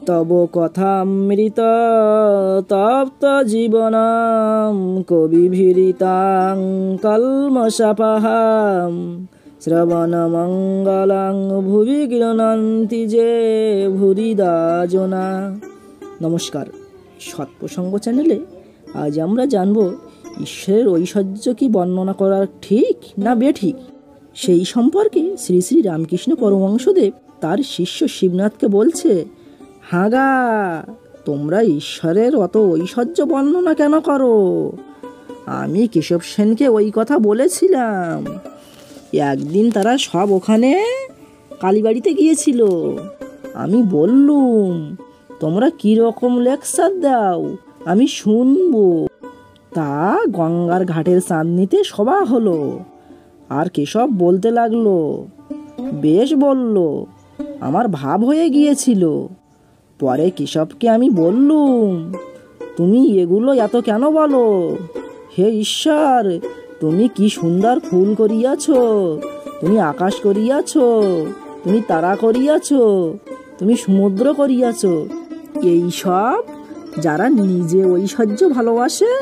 তব কথামৃত তপ্ত জীবনম কবিভিরিতাং কলমশাপহাম শ্রবণমঙ্গলং ভুবি গৃহণন্তি যে ভুরিদা জনা। নমস্কার, সৎপ্রসঙ্গ চ্যানেলে আজ আমরা জানব ঈশ্বরের ঐশ্বর্য কি বর্ণনা করা ঠিক না বেঠিক। সেই সম্পর্কে শ্রী শ্রী রামকৃষ্ণ পরমহংসদেব তার শিষ্য শিবনাথকে বলছে, হাগা, তোমরা ঈশ্বরের অত ঐশ্বর্য বর্ণনা কেন করো? আমি কেশব সেনকে ওই কথা বলেছিলাম। একদিন তারা সব ওখানে কালীবাড়িতে গিয়েছিল। আমি বললুম, তোমরা কীরকম লেকচার দাও আমি শুনবো। তা গঙ্গার ঘাটের চাঁদনিতে সভা হলো। আর কেশব বলতে লাগলো, বেশ বলল, আমার ভাব হয়ে গিয়েছিল। পরে কেশবকে আমি বললুম, তুমি এগুলো এত কেন বলো? হে ঈশ্বর, তুমি কি সুন্দর ফুল করিয়াছ, তুমি আকাশ করিয়াছ, তুমি তারা করিয়াছ, তুমি সমুদ্র করিয়াছ। এইসব যারা নিজে ঐশ্বর্য ভালোবাসে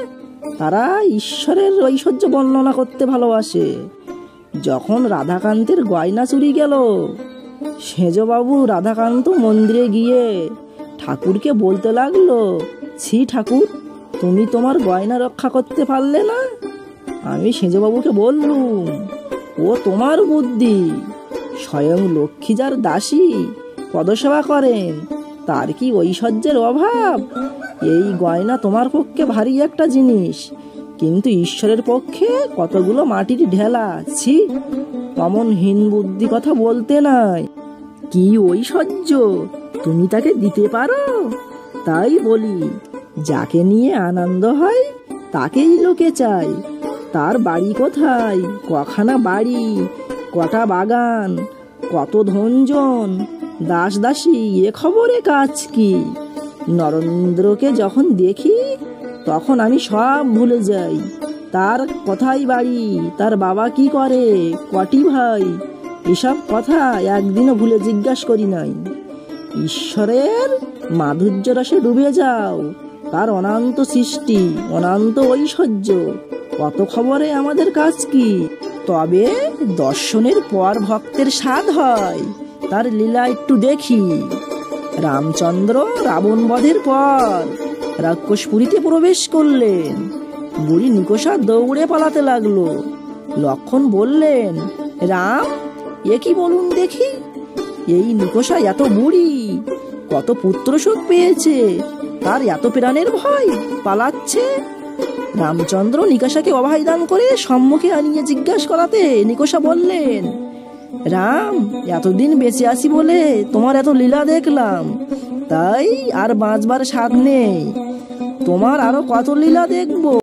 তারা ঈশ্বরের ঐশ্বর্য বর্ণনা করতে ভালোবাসে। যখন রাধাকান্তের গয়না চুরি গেল, সেজবাবু রাধাকান্ত মন্দিরে গিয়ে ঠাকুরকে বলতে লাগলো, ছি ঠাকুর, তুমি তোমার গয়না রক্ষা করতে পারলে না। আমি সেজবাবুকে বললুম, ও তোমার বুদ্ধি। স্বয়ং লক্ষ্মী যার দাসী পদসেবা করেন, তার কি ঐশ্বর্যের অভাব? এই গয়না তোমার পক্ষে ভারী একটা জিনিস, কিন্তু ঈশ্বরের পক্ষে কতগুলো মাটির ঢেলা। ছি, অমন হীন বুদ্ধি কথা বলতে নাই। কি ঐশ্বর্য তুমি তাকে দিতে পারো? তাই বলি, যাকে নিয়ে আনন্দ হয় তাকেই লোকে চায়। তার বাড়ি কোথায়, কখানা বাড়ি, কটা বাগান, কত ধনজন, দাস দাসী, এ খবরে কাজ কি? নরেন্দ্রকে যখন দেখি তখন আমি সব ভুলে যাই। তার কোথায় বাড়ি, তার বাবা কি করে, কটি ভাই, এসব কথা একদিনও ভুলে জিজ্ঞাসা করি নাই। ঈশ্বরের মাধুর্য রসে ডুবে যাও। তার অনন্ত সৃষ্টি, অনন্ত ঐশ্বর্য, কত খবরে আমাদের কাজ কি? তবে দর্শনের পর ভক্তের স্বাদ হয়। তার লীলা একটু দেখি। রামচন্দ্র রাবণ বধের পর রাক্ষসপুরীতে প্রবেশ করলেন। বুড়ি নিকষা দৌড়ে পালাতে লাগলো। লক্ষ্মণ বললেন, রাম, এ কি বলুন দেখি, এই নিকষা এত বুড়ি, কত পুত্র শোক পেয়েছে, তার এত প্রাণের ভয়, পালাচ্ছে। রামচন্দ্র নিকষাকে অভয় দান করে সম্মুখে আনিয়ে জিজ্ঞাসা করাতে নিকষা বললেন, রাম, এতদিন বেঁচে আছি বলে তোমার এত লীলা দেখলাম, তাই আর বাঁচবার স্বাদ নেই। তোমার আরো কত লীলা দেখবো।